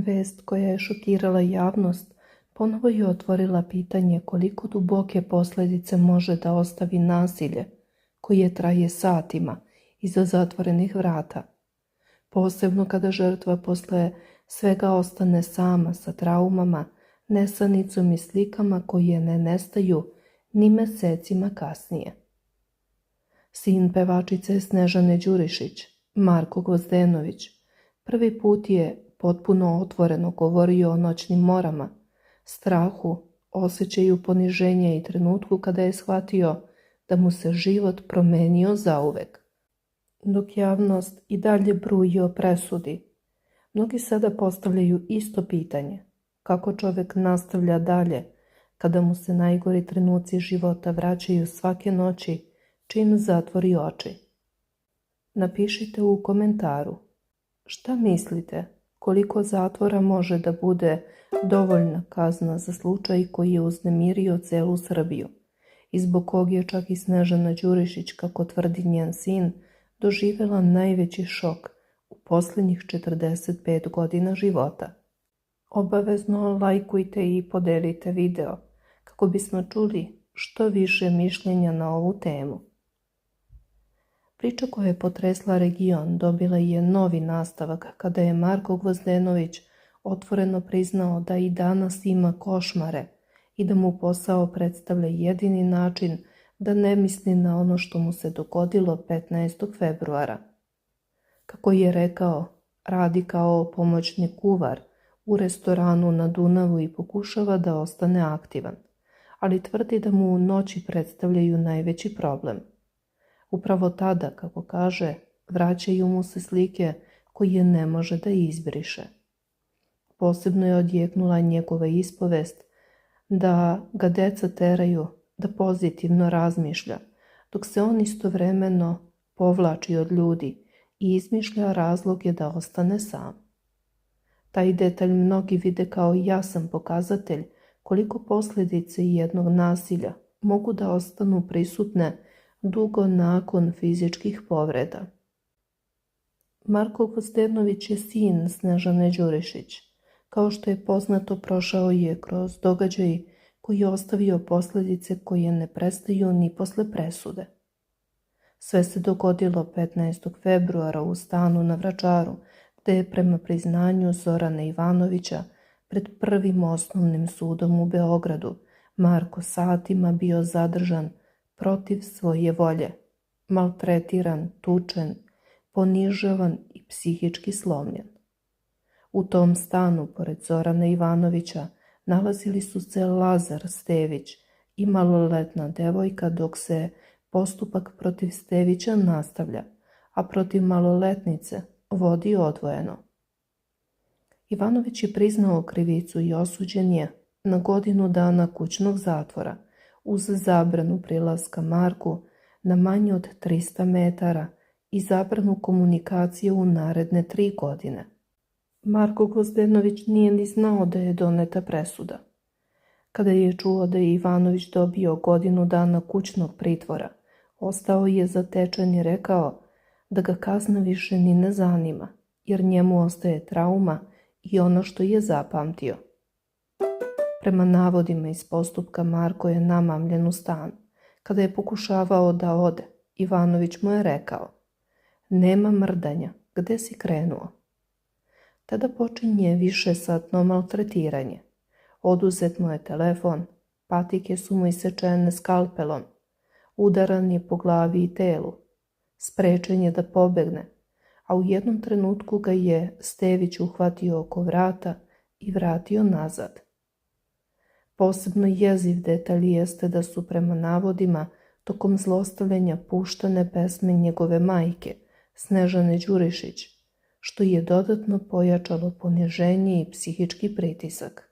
Vest koja je šokirala javnost ponovo je otvorila pitanje koliko duboke posljedice može da ostavi nasilje koje traje satima iza zatvorenih vrata. Posebno kada žrtva posle svega ostane sama sa traumama, nesanicom i slikama koje ne nestaju ni mesecima kasnije. Sin pevačice Snežane Đurišić, Marko Gvozdenović, prvi put je potpuno otvoreno govorio o noćnim morama, strahu, osjećaju poniženja i trenutku kada je shvatio da mu se život promenio zauvek. Dok javnost i dalje bruji o presudi, mnogi sada postavljaju isto pitanje: kako čovjek nastavlja dalje kada mu se najgori trenuci života vraćaju svake noći čim zatvori oči? Napišite u komentaru šta mislite, koliko zatvora može da bude dovoljna kazna za slučaj koji je uznemirio celu Srbiju i zbog kog je čak i Snežana Đurišić, kako tvrdi njen sin, doživjela najveći šok u posljednjih 45 godina života. Obavezno lajkujte i podelite video kako bismo čuli što više mišljenja na ovu temu. Priča koja je potresla region dobila je novi nastavak kada je Marko Gvozdenović otvoreno priznao da i danas ima košmare i da mu posao predstavlja jedini način da ne misli na ono što mu se dogodilo 15. februara. Kako je rekao, radi kao pomoćni kuvar u restoranu na Dunavu i pokušava da ostane aktivan, ali tvrdi da mu noći predstavljaju najveći problem. Upravo tada, kako kaže, vraćaju mu se slike koje ne može da izbriše. Posebno je odjeknula njegova ispovest da ga deca teraju da pozitivno razmišlja, dok se on istovremeno povlači od ljudi i izmišlja razloge da ostane sam. Taj detalj mnogi vide kao jasan pokazatelj koliko posljedice jednog nasilja mogu da ostanu prisutne dugo nakon fizičkih povreda. Marko Gvozdenović je sin Snežane Đurišić. Kao što je poznato, prošao je kroz događaj koji je ostavio posljedice koje ne prestaju ni posle presude. Sve se dogodilo 15. februara u stanu na Vračaru, gde je prema priznanju Zorana Ivanovića pred Prvim osnovnim sudom u Beogradu Marko satima bio zadržan protiv svoje volje, maltretiran, tučen, ponižavan i psihički slomljen. U tom stanu, pored Zorana Ivanovića, nalazili su se Lazar Stević i maloletna devojka, dok se postupak protiv Stevića nastavlja, a protiv maloletnice vodi odvojeno. Ivanović je priznao krivicu i osuđen je na godinu dana kućnog zatvora uz zabranu prilaska Marku na manje od 300 metara i zabranu komunikacije u naredne 3 godine. Marko Gvozdenović nije ni znao da je doneta presuda. Kada je čuo da je Ivanović dobio godinu dana kućnog pritvora, ostao je zatečen i rekao da ga kazna više ni ne zanima, jer njemu ostaje trauma i ono što je zapamtio. Prema navodima iz postupka, Marko je namamljen u stan. Kada je pokušavao da ode, Ivanović mu je rekao: "Nema mrdanja, gde si krenuo?" Tada počinje višesatno maltretiranje. Oduzet mu je telefon, patike su mu isečene skalpelom, udaran je po glavi i telu, sprečen je da pobegne, a u jednom trenutku ga je Stević uhvatio oko vrata i vratio nazad. Posebno jeziv detalj jeste da su prema navodima tokom zlostavljanja puštane pesme njegove majke, Snežane Đurišić, što je dodatno pojačalo poniženje i psihički pritisak.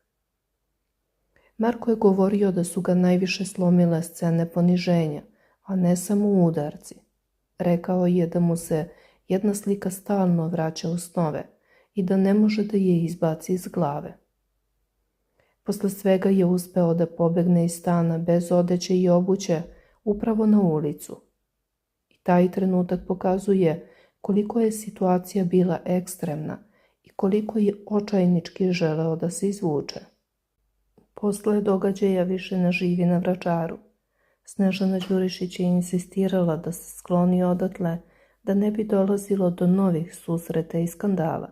Marko je govorio da su ga najviše slomile scene poniženja, a ne samo udarci. Rekao je da mu se jedna slika stalno vraća u snove i da ne može da je izbaci iz glave. Posle svega je uspeo da pobegne iz stana bez odeće i obuće upravo na ulicu. I taj trenutak pokazuje koliko je situacija bila ekstremna i koliko je očajnički želeo da se izvuče. Posle događaja više ne živi na Vračaru. Snežana Đurišić je insistirala da se skloni odatle, da ne bi dolazilo do novih susreta i skandala.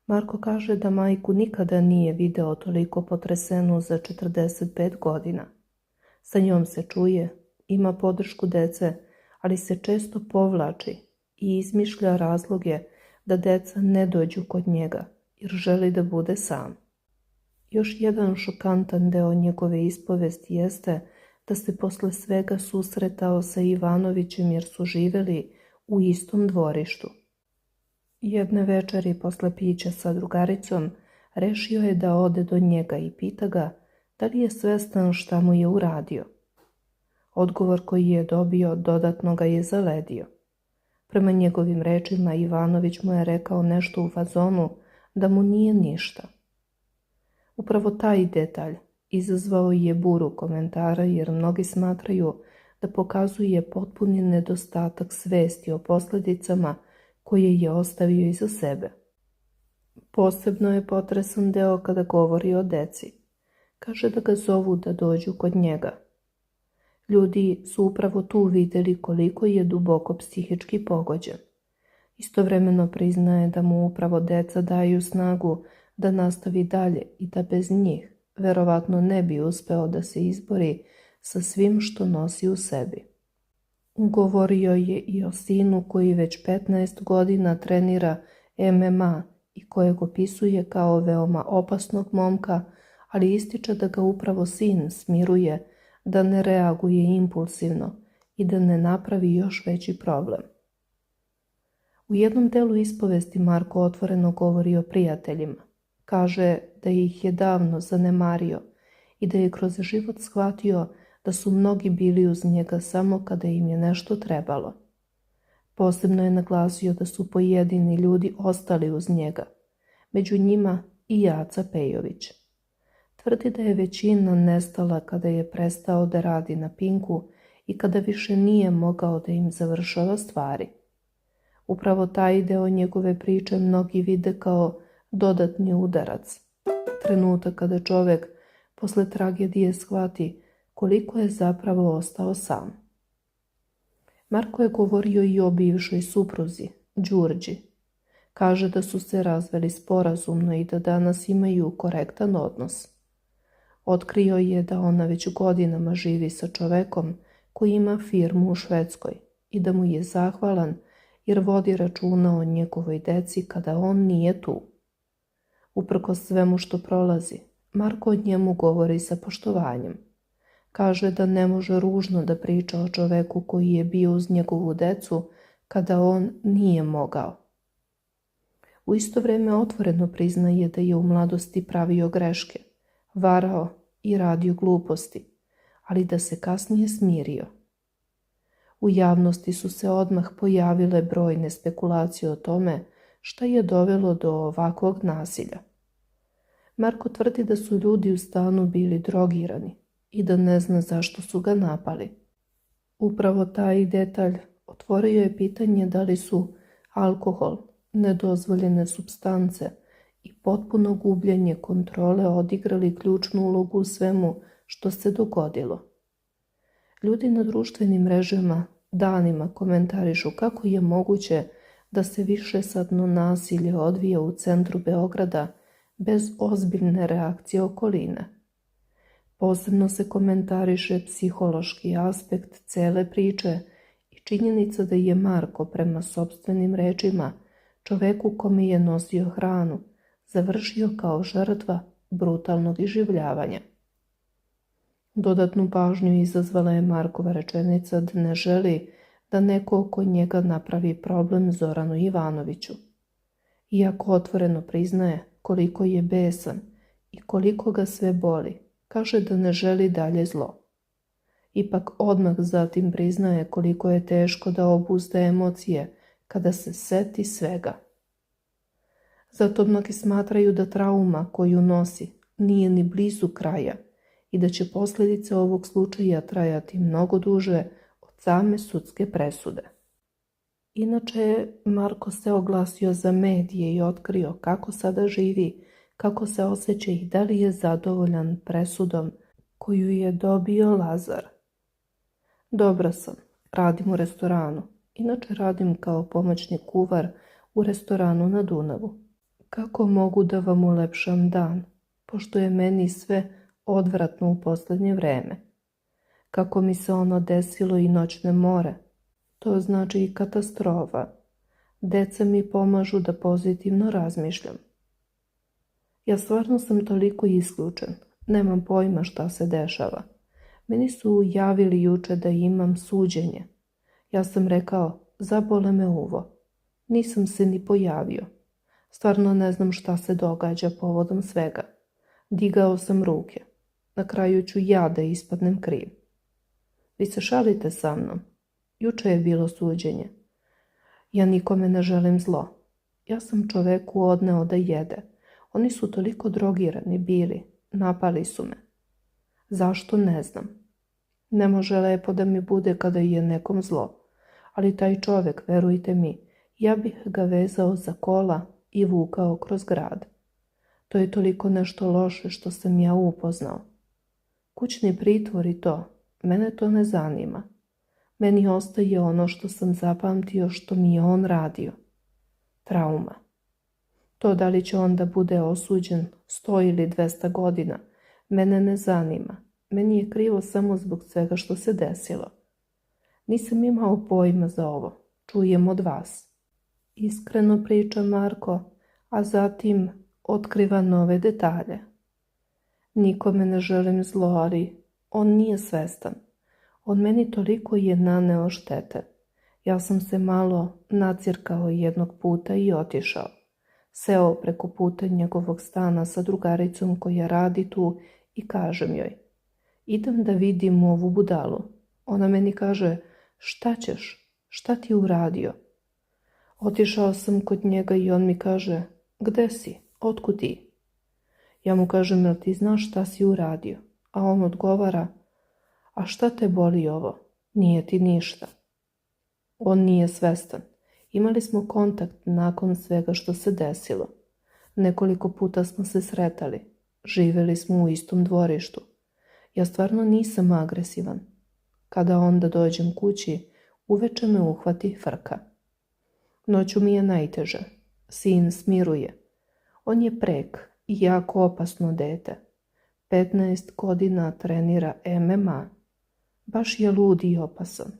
Marko kaže da majku nikada nije video toliko potresenu za 45 godina. Sa njom se čuje, ima podršku dece, ali se često povlači i izmišlja razloge da deca ne dođu kod njega, jer želi da bude sam. Još jedan šokantan deo njegove ispovesti jeste da se posle svega susretao sa Ivanovićem jer su živeli u istom dvorištu. Jedne večeri posle pića sa drugaricom rešio je da ode do njega i pita ga da li je svestan šta mu je uradio. Odgovor koji je dobio dodatno ga je zaledio. Prema njegovim rečima Ivanović mu je rekao nešto u fazonu da mu nije ništa. Upravo taj detalj izazvao je buru komentara jer mnogi smatraju da pokazuje potpuni nedostatak svesti o posljedicama koje je ostavio iza sebe. Posebno je potresan deo kada govori o deci. Kaže da ga zovu da dođu kod njega. Ljudi su upravo tu vidjeli koliko je duboko psihički pogođen. Istovremeno priznaje da mu upravo deca daju snagu da nastavi dalje i da bez njih verovatno ne bi uspeo da se izbori sa svim što nosi u sebi. Govorio je i o sinu koji već 15 godina trenira MMA i kojeg opisuje kao veoma opasnog momka, ali ističe da ga upravo sin smiruje, da ne reaguje impulsivno i da ne napravi još veći problem. U jednom delu ispovesti Marko otvoreno govori o prijateljima. Kaže da ih je davno zanemario i da je kroz život shvatio da su mnogi bili uz njega samo kada im je nešto trebalo. Posebno je naglasio da su pojedini ljudi ostali uz njega, među njima i Aca Pejović. Tvrdi da je većina nestala kada je prestao da radi na Pinku i kada više nije mogao da im završava stvari. Upravo taj deo njegove priče mnogi vide kao dodatni udarac. Trenutak kada čovjek posle tragedije shvati koliko je zapravo ostao sam. Marko je govorio i o bivšoj supruzi, Đurđi. Kaže da su se razveli sporazumno i da danas imaju korektan odnos. Otkrio je da ona već godinama živi sa čovekom koji ima firmu u Švedskoj i da mu je zahvalan jer vodi računa o njegovoj deci kada on nije tu. Uprkos svemu što prolazi, Marko o njemu govori sa poštovanjem. Kaže da ne može ružno da priča o čoveku koji je bio uz njegovu decu kada on nije mogao. U isto vrijeme otvoreno priznaje da je u mladosti pravio greške, varao i radio gluposti, ali da se kasnije smirio. U javnosti su se odmah pojavile brojne spekulacije o tome šta je dovelo do ovakvog nasilja. Marko tvrdi da su ljudi u stanu bili drogirani i da ne zna zašto su ga napali. Upravo taj detalj otvorio je pitanje da li su alkohol, nedozvoljene supstance i potpuno gubljenje kontrole odigrali ključnu ulogu u svemu što se dogodilo. Ljudi na društvenim mrežama danima komentarišu kako je moguće da se višesatno nasilje odvija u centru Beograda bez ozbiljne reakcije okoline. Posebno se komentariše psihološki aspekt cele priče i činjenica da je Marko prema sopstvenim rečima čoveku kome je nosio hranu završio kao žrtva brutalnog iživljavanja. Dodatnu pažnju izazvala je Markova rečenica da ne želi da neko oko njega napravi problem Zoranu Ivanoviću. Iako otvoreno priznaje koliko je besan i koliko ga sve boli, kaže da ne želi dalje zlo. Ipak odmah zatim priznaje koliko je teško da obuzda emocije kada se seti svega. Zato mnogi smatraju da trauma koju nosi nije ni blizu kraja i da će posljedice ovog slučaja trajati mnogo duže od same sudske presude. Inače, Marko se oglasio za medije i otkrio kako sada živi, kako se osjeća i da li je zadovoljan presudom koju je dobio Lazar. Dobra sam, radim u restoranu. Inače radim kao pomoćni kuvar u restoranu na Dunavu. Kako mogu da vam ulepšam dan, pošto je meni sve odvratno u posljednje vreme? Kako mi se ono desilo i noćne more, to znači i katastrofa. Deca mi pomažu da pozitivno razmišljam. Ja stvarno sam toliko isključen, nemam pojma šta se dešava. Meni su javili juče da imam suđenje. Ja sam rekao, zabole me uvo. Nisam se ni pojavio. Stvarno ne znam šta se događa povodom svega. Digao sam ruke. Na kraju ću ja da ispadnem kriv. Vi se šalite sa mnom. Juče je bilo suđenje. Ja nikome ne želim zlo. Ja sam čoveku odneo da jede. Oni su toliko drogirani bili. Napali su me. Zašto ne znam. Ne može lepo da mi bude kada je nekom zlo. Ali taj čovek, verujte mi, ja bih ga vezao za kola i vukao kroz grad. To je toliko nešto loše što sam ja upoznao. Kućni pritvor i to, mene to ne zanima. Meni ostaje ono što sam zapamtio što mi je on radio. Trauma. To da li će on da bude osuđen 100 ili 200 godina, mene ne zanima. Meni je krivo samo zbog svega što se desilo. Nisam imao pojma za ovo. Čujem od vas. Iskreno priča Marko, a zatim otkriva nove detalje. Nikome ne želim zlo, ali on nije svestan. On meni toliko je naneo štete. Ja sam se malo nacirkao jednog puta i otišao. Seo preko puta njegovog stana sa drugaricom koja radi tu i kažem joj, idem da vidim ovu budalu. Ona meni kaže, šta ćeš? Šta ti je uradio? Otišao sam kod njega i on mi kaže, gde si? Otkud ti? Ja mu kažem, jel ti znaš šta si uradio? A on odgovara, a šta te boli ovo? Nije ti ništa. On nije svestan. Imali smo kontakt nakon svega što se desilo. Nekoliko puta smo se sretali. Živjeli smo u istom dvorištu. Ja stvarno nisam agresivan. Kada onda dođem kući, uveče me uhvati frka. Noću mi je najteže. Sin smiruje. On je prek i jako opasno dete. 15 godina trenira MMA. Baš je lud i opasan.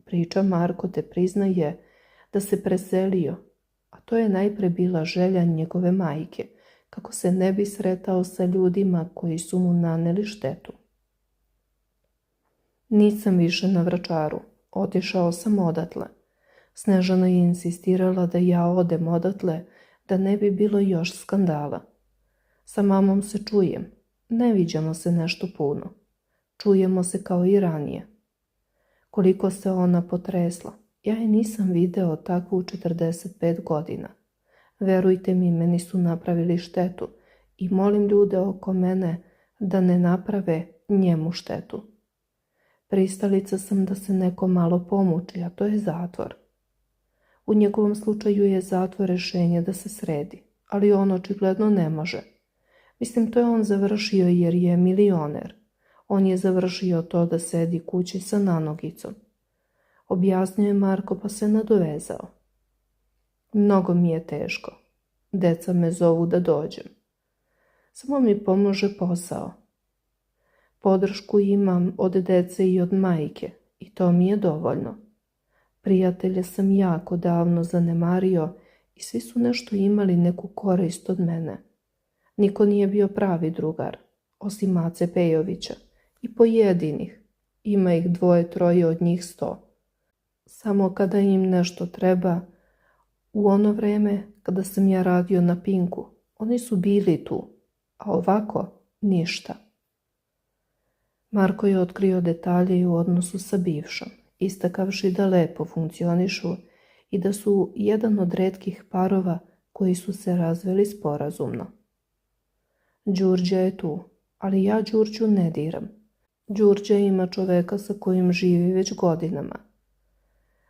Priča Marko te priznaje da se preselio, a to je najpre bila želja njegove majke, kako se ne bi sretao sa ljudima koji su mu naneli štetu. Nisam više na Vračaru, otišao sam odatle. Snežana je insistirala da ja odem odatle, da ne bi bilo još skandala. Sa mamom se čujem, ne viđamo se nešto puno. Čujemo se kao i ranije. Koliko se ona potresla, ja je nisam video takvu 45 godina. Verujte mi, meni su napravili štetu i molim ljude oko mene da ne naprave njemu štetu. Pristalica sam da se neko malo pomuči, a to je zatvor. U njegovom slučaju je zatvor rešenje da se sredi, ali on očigledno ne može. Mislim, to je on završio jer je milioner. On je završio to da sedi kući sa nanogicom. Objasnio je Marko pa se nadovezao. Mnogo mi je teško. Deca me zovu da dođem. Samo mi pomože posao. Podršku imam od dece i od majke i to mi je dovoljno. Prijatelje sam jako davno zanemario i svi su nešto imali neku korist od mene. Niko nije bio pravi drugar, osim Mace Pejovića i pojedinih. Ima ih 2-3 od njih 100. Samo kada im nešto treba, u ono vreme kada sam ja radio na Pinku, oni su bili tu, a ovako ništa. Marko je otkrio detalje u odnosu sa bivšom, istakavši da lepo funkcionišu i da su jedan od retkih parova koji su se razveli sporazumno. Đurđa je tu, ali ja Đurđu ne diram. Đurđa ima čoveka sa kojim živi već godinama.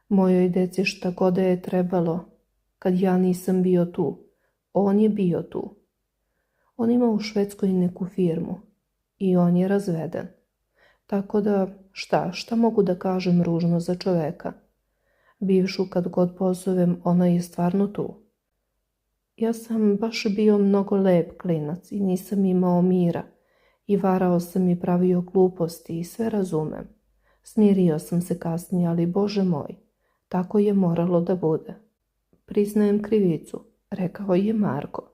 Mojoj deci šta god da je trebalo, kad ja nisam bio tu, on je bio tu. On ima u Švedskoj neku firmu i on je razveden. Tako da, šta mogu da kažem ružno za čoveka? Bivšu kad god pozovem, ona je stvarno tu. Ja sam baš bio mnogo lep klinac i nisam imao mira i varao sam i pravio gluposti i sve razumem. Smirio sam se kasnije, ali Bože moj, tako je moralo da bude. Priznajem krivicu, rekao je Marko.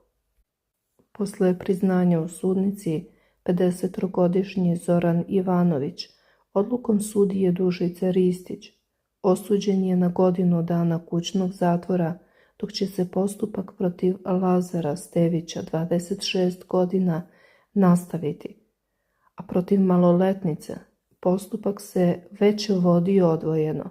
Posle priznanja u sudnici, 53-godišnji Zoran Ivanović, odlukom sudije Dušice Ristić, osuđen je na godinu dana kućnog zatvora, dok će se postupak protiv Lazara Stevića, 26 godina, nastaviti, a protiv maloletnice postupak se već vodi odvojeno.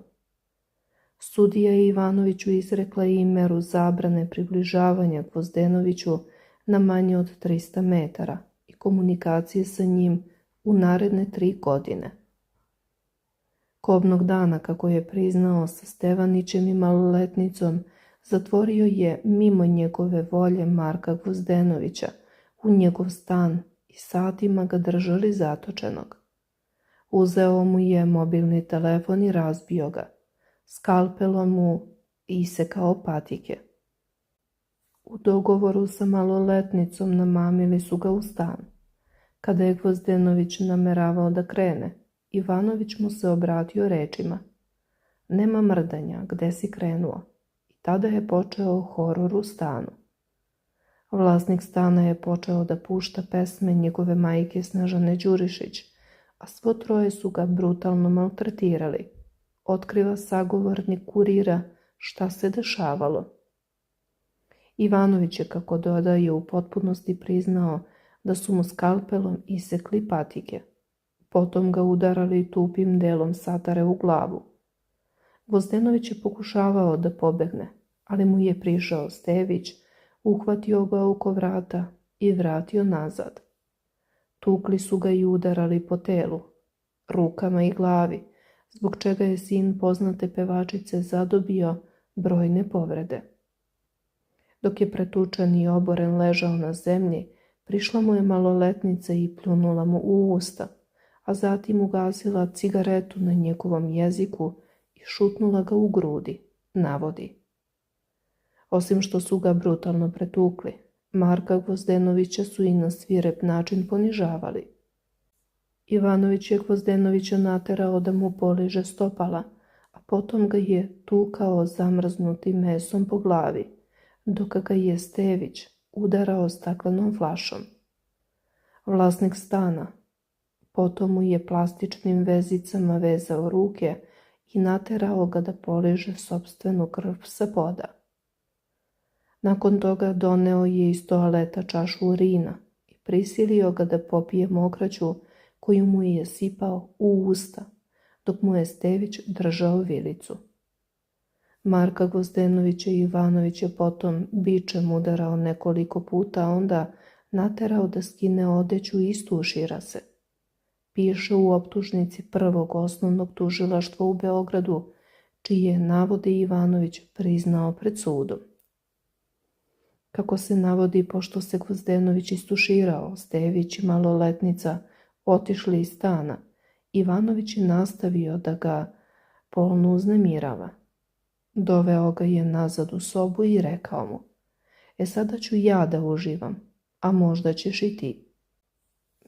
Sudija Ivanoviću izrekla je i meru zabrane približavanja Gvozdenoviću na manje od 300 metara i komunikacije sa njim u naredne 3 godine. Kobnog dana, kako je priznao sa Stevanićem i maloletnicom, zatvorio je mimo njegove volje Marka Gvozdenovića u njegov stan i satima ga držali zatočenog. Uzeo mu je mobilni telefon i razbio ga. Skalpelom mu isekao patike. U dogovoru sa maloletnicom namamili su ga u stan. Kada je Gvozdenović nameravao da krene, Ivanović mu se obratio rečima: "Nema mrdanja, gde si krenuo?" I tada je počeo horor u stanu. Vlasnik stana je počeo da pušta pesme njegove majke Snežane Đurišić, a svo troje su ga brutalno maltretirali. Otkriva sagovornik Kurira šta se dešavalo. Ivanović je, kako dodaje, u potpunosti priznao da su mu skalpelom isekli patike. Potom ga udarali tupim delom satare u glavu. Gvozdenović je pokušavao da pobegne, ali mu je prišao Stević, uhvatio ga oko vrata i vratio nazad. Tukli su ga i udarali po telu, rukama i glavi, zbog čega je sin poznate pevačice zadobio brojne povrede. Dok je pretučen i oboren ležao na zemlji, prišla mu je maloletnica i pljunula mu u usta, a zatim ugasila cigaretu na njegovom jeziku i šutnula ga u grudi, navodi. Osim što su ga brutalno pretukli, Marka Gvozdenovića su i na svirep način ponižavali. Ivanović je Gvozdenovića naterao da mu poliže stopala, a potom ga je tukao zamrznutim mesom po glavi, dok ga je Stević udarao staklenom flašom. Vlasnik stana potom mu je plastičnim vezicama vezao ruke i naterao ga da poliže sopstvenu krv sa poda. Nakon toga doneo je iz toaleta čašu urina i prisilio ga da popije mokraću koju mu je sipao u usta, dok mu je Stević držao vilicu. Marka Gvozdenovića i Ivanović je potom bičem udarao nekoliko puta, a onda naterao da skine odeću i istušira se. Piše u optužnici Prvog osnovnog tužilaštva u Beogradu, čije navode Ivanović priznao pred sudom. Kako se navodi, pošto se Gvozdenović istuširao, Stević i maloletnica otišli iz stana, Ivanović je nastavio da ga polno uznemirava. Doveo ga je nazad u sobu i rekao mu: sada ću ja da uživam, a možda ćeš i ti."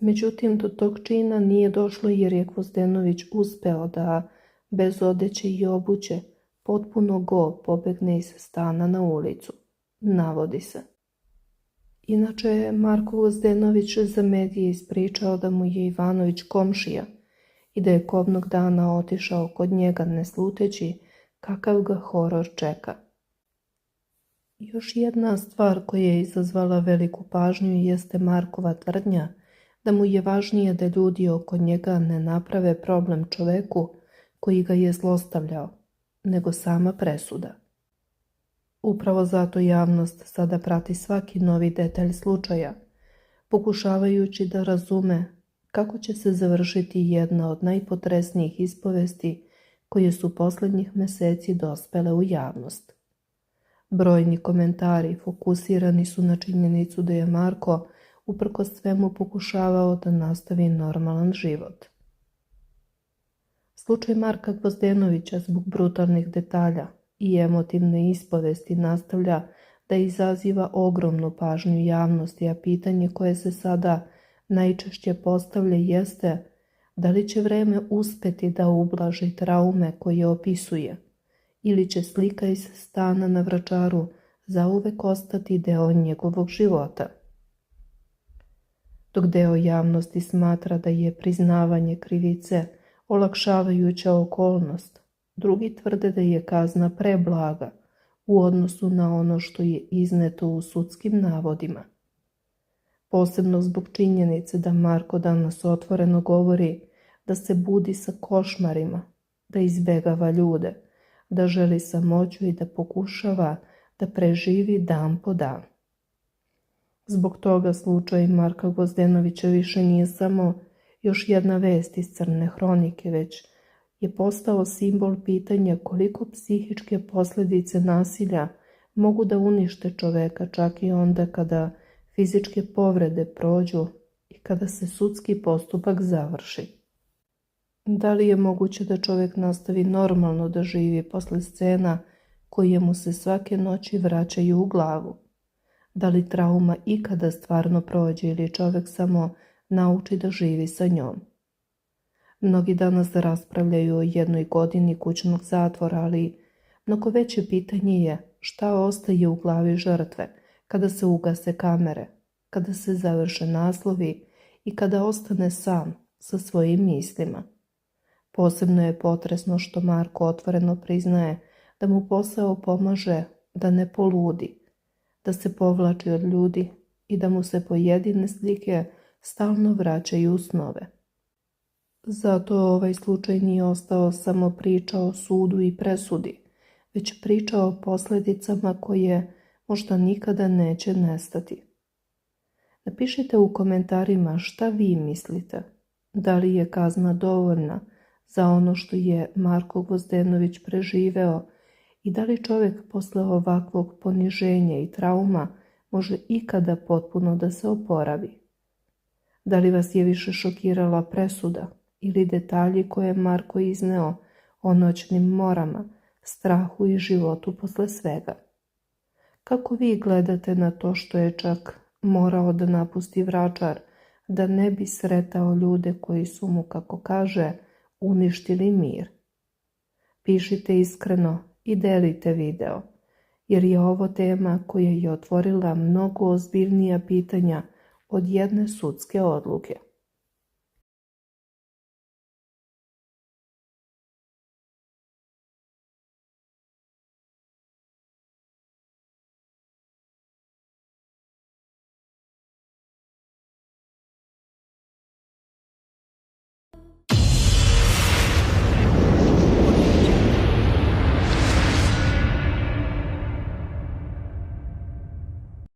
Međutim, do tog čina nije došlo jer je Gvozdenović uspeo da, bez odeće i obuće, potpuno go pobegne iz stana na ulicu, navodi se. Inače je Marko Gvozdenović za medije ispričao da mu je Ivanović komšija i da je kobnog dana otišao kod njega ne sluteći kakav ga horor čeka. Još jedna stvar koja je izazvala veliku pažnju jeste Markova tvrdnja da mu je važnije da ljudi oko njega ne naprave problem čoveku koji ga je zlostavljao, nego sama presuda. Upravo zato javnost sada prati svaki novi detalj slučaja, pokušavajući da razume kako će se završiti jedna od najpotresnijih ispovesti koje su posljednjih mjeseci dospele u javnost. Brojni komentari fokusirani su na činjenicu da je Marko uprkos svemu pokušavao da nastavi normalan život. Slučaj Marka Gvozdenovića zbog brutalnih detalja i emotivne ispovesti nastavlja da izaziva ogromnu pažnju javnosti, a pitanje koje se sada najčešće postavlja jeste da li će vreme uspeti da ublaži traume koje opisuje ili će slika iz stana na Vračaru zauvek ostati deo njegovog života. Dok deo javnosti smatra da je priznavanje krivice olakšavajuća okolnost, drugi tvrde da je kazna preblaga u odnosu na ono što je izneto u sudskim navodima. Posebno zbog činjenice da Marko danas otvoreno govori da se budi sa košmarima, da izbegava ljude, da želi samoću i da pokušava da preživi dan po dan. Zbog toga slučaj Marka Gvozdenovića više nije samo još jedna vest iz crne hronike, već je postao simbol pitanja koliko psihičke posljedice nasilja mogu da unište čoveka čak i onda kada fizičke povrede prođu i kada se sudski postupak završi. Da li je moguće da čovjek nastavi normalno da živi posle scena koje mu se svake noći vraćaju u glavu? Da li trauma ikada stvarno prođe ili čovjek samo nauči da živi sa njom? Mnogi danas raspravljaju o 1 godini kućnog zatvora, ali mnogo veće pitanje je šta ostaje u glavi žrtve kada se ugase kamere, kada se završe naslovi i kada ostane sam sa svojim mislima. Posebno je potresno što Marko otvoreno priznaje da mu posao pomaže da ne poludi, da se povlači od ljudi i da mu se pojedine slike stalno vraćaju u snove. Zato ovaj slučaj nije ostao samo priča o sudu i presudi, već priča o posljedicama koje možda nikada neće nestati. Napišite u komentarima šta vi mislite. Da li je kazna dovoljna za ono što je Marko Gvozdenović preživeo i da li čovjek posle ovakvog poniženja i trauma može ikada potpuno da se oporavi? Da li vas je više šokirala presuda ili detalji koje je Marko izneo o noćnim morama, strahu i životu posle svega? Kako vi gledate na to što je čak morao da napusti Vračar, da ne bi sretao ljude koji su mu, kako kaže, uništili mir? Pišite iskreno i delite video, jer je ovo tema koja je otvorila mnogo ozbiljnija pitanja od jedne sudske odluke.